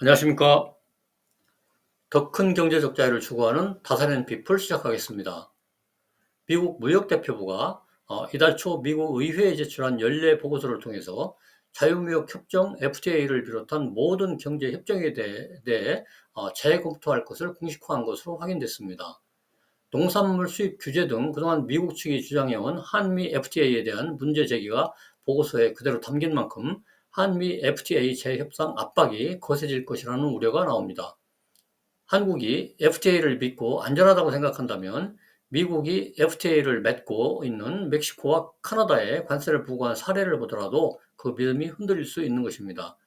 안녕하십니까. 더 큰 경제적 자유를 추구하는 다산앤 피플 시작하겠습니다. 미국 무역대표부가 이달 초 미국 의회에 제출한 연례 보고서를 통해서 자유무역협정 FTA를 비롯한 모든 경제협정에 대해 재검토할 것을 공식화한 것으로 확인됐습니다. 농산물 수입 규제 등 그동안 미국 측이 주장해온 한미 FTA에 대한 문제 제기가 보고서에 그대로 담긴 만큼 한미 FTA 재협상 압박이 거세질 것이라는 우려가 나옵니다. 한국이 FTA를 믿고 안전하다고 생각한다면 미국이 FTA를 맺고 있는 멕시코와 카나다에 관세를 부과한 사례를 보더라도 그 믿음이 흔들릴 수 있는 것입니다.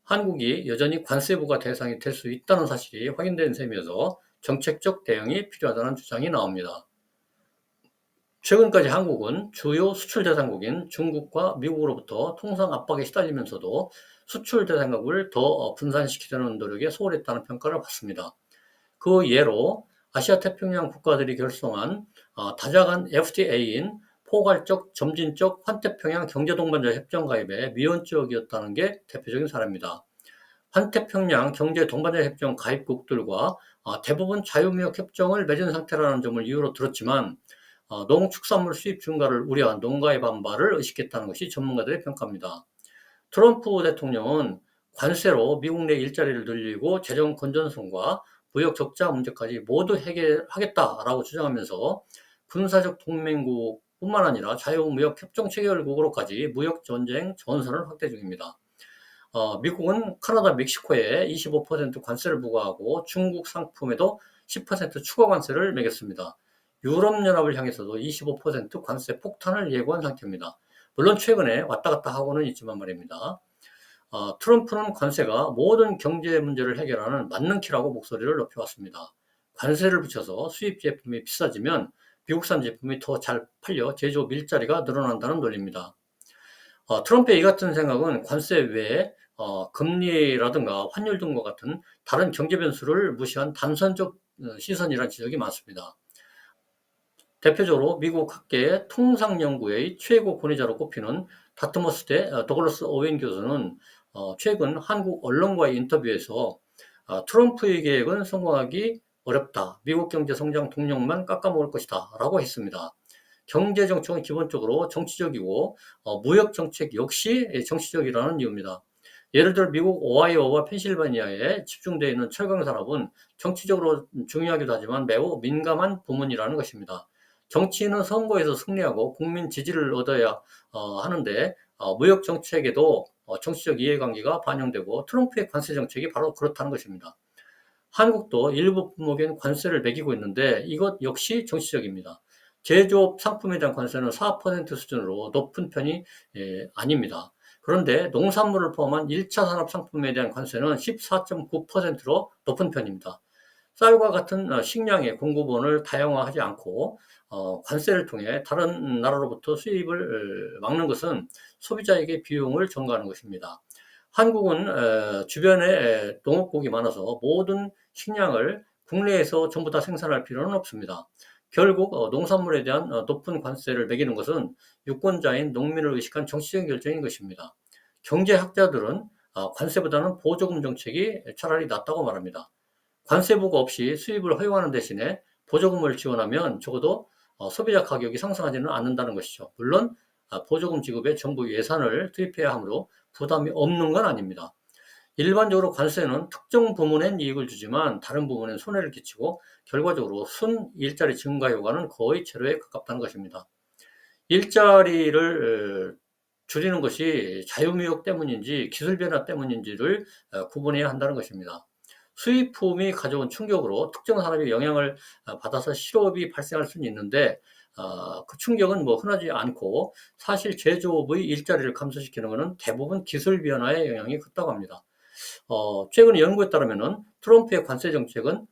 한국이 여전히 관세 부과 대상이 될 수 있다는 사실이 확인된 셈이어서 정책적 대응이 필요하다는 주장이 나옵니다. 최근까지 한국은 주요 수출 대상국인 중국과 미국으로부터 통상 압박에 시달리면서도 수출 대상국을 더 분산시키려는 노력에 소홀했다는 평가를 받습니다. 그 예로 아시아 태평양 국가들이 결성한 다자간 FTA인 포괄적 점진적 환태평양 경제동반자 협정 가입에 미온적이었다는 게 대표적인 사례입니다. 환태평양 경제동반자 협정 가입국들과 대부분 자유무역 협정을 맺은 상태라는 점을 이유로 들었지만 농축산물 수입 증가를 우려한 농가의 반발을 의식했다는 것이 전문가들의 평가입니다. 트럼프 대통령은 관세로 미국 내 일자리를 늘리고 재정 건전성과 무역 적자 문제까지 모두 해결하겠다라고 주장하면서 군사적 동맹국뿐만 아니라 자유무역 협정 체결국으로까지 무역 전쟁 전선을 확대 중입니다. 미국은 카나다, 멕시코에 25% 관세를 부과하고 중국 상품에도 10% 추가 관세를 매겼습니다. 유럽연합을 향해서도 25% 관세 폭탄을 예고한 상태입니다. 물론 최근에 왔다 갔다 하고는 있지만 말입니다. 트럼프는 관세가 모든 경제 문제를 해결하는 만능키라고 목소리를 높여왔습니다. 관세를 붙여서 수입 제품이 비싸지면 미국산 제품이 더 잘 팔려 제조업 일자리가 늘어난다는 논리입니다. 트럼프의 이 같은 생각은 관세 외에 금리라든가 환율 등과 같은 다른 경제 변수를 무시한 단선적 시선이라는 지적이 많습니다. 대표적으로 미국 학계 통상연구의 최고 권위자로 꼽히는 다트머스대 더글러스 오웬 교수는 최근 한국 언론과의 인터뷰에서 트럼프의 계획은 성공하기 어렵다. 미국 경제 성장 동력만 깎아먹을 것이다. 라고 했습니다. 경제 정책은 기본적으로 정치적이고 무역 정책 역시 정치적이라는 이유입니다. 예를 들어 미국 오하이오와 펜실바니아에 집중되어 있는 철강 산업은 정치적으로 중요하기도 하지만 매우 민감한 부문이라는 것입니다. 정치인은 선거에서 승리하고 국민 지지를 얻어야 하는데 무역 정책에도 정치적 이해관계가 반영되고 트럼프의 관세 정책이 바로 그렇다는 것입니다. 한국도 일부 품목엔 관세를 매기고 있는데 이것 역시 정치적입니다. 제조업 상품에 대한 관세는 4% 수준으로 높은 편이 아닙니다. 그런데 농산물을 포함한 1차 산업 상품에 대한 관세는 14.9%로 높은 편입니다. 쌀과 같은 식량의 공급원을 다양화하지 않고 관세를 통해 다른 나라로부터 수입을 막는 것은 소비자에게 비용을 전가하는 것입니다. 한국은 주변에 농업국이 많아서 모든 식량을 국내에서 전부 다 생산할 필요는 없습니다. 결국 농산물에 대한 높은 관세를 매기는 것은 유권자인 농민을 의식한 정치적인 결정인 것입니다. 경제학자들은 관세보다는 보조금 정책이 차라리 낫다고 말합니다. 관세 부과 없이 수입을 허용하는 대신에 보조금을 지원하면 적어도 소비자 가격이 상승하지는 않는다는 것이죠. 물론 보조금 지급에 정부 예산을 투입해야 하므로 부담이 없는 건 아닙니다. 일반적으로 관세는 특정 부문엔 이익을 주지만 다른 부문엔 손해를 끼치고 결과적으로 순 일자리 증가 효과는 거의 제로에 가깝다는 것입니다. 일자리를 줄이는 것이 자유무역 때문인지 기술 변화 때문인지를 구분해야 한다는 것입니다. 수입품이 가져온 충격으로 특정 산업에 영향을 받아서 실업이 발생할 수는 있는데 그 충격은 뭐 흔하지 않고 사실 제조업의 일자리를 감소시키는 것은 대부분 기술 변화의 영향이 크다고 합니다. 최근 연구에 따르면은 트럼프의 관세 정책은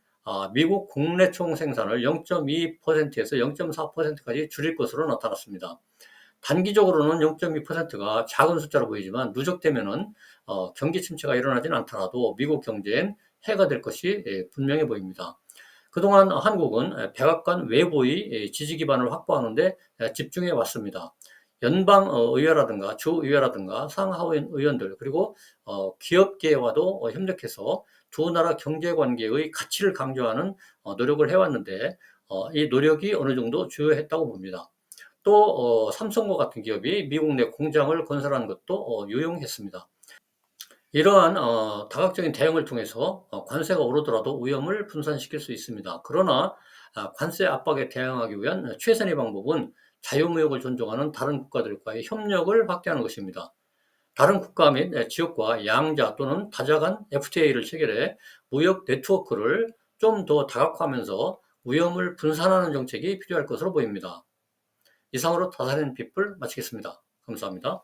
미국 국내 총 생산을 0.2%에서 0.4%까지 줄일 것으로 나타났습니다. 단기적으로는 0.2%가 작은 숫자로 보이지만 누적되면은 경기 침체가 일어나지는 않더라도 미국 경제엔 해가 될 것이 분명해 보입니다. 그동안 한국은 백악관 외부의 지지 기반을 확보하는 데 집중해 왔습니다. 연방 의회라든가 주의회라든가 상하원 의원들 그리고 기업계와도 협력해서 두 나라 경제관계의 가치를 강조하는 노력을 해왔는데 이 노력이 어느 정도 주요했다고 봅니다. 또 삼성과 같은 기업이 미국 내 공장을 건설하는 것도 유용했습니다. 이러한 다각적인 대응을 통해서 관세가 오르더라도 위험을 분산시킬 수 있습니다. 그러나 관세 압박에 대응하기 위한 최선의 방법은 자유무역을 존중하는 다른 국가들과의 협력을 확대하는 것입니다. 다른 국가 및 지역과 양자 또는 다자 간 FTA를 체결해 무역 네트워크를 좀 더 다각화하면서 위험을 분산하는 정책이 필요할 것으로 보입니다. 이상으로 다사는 피플 마치겠습니다. 감사합니다.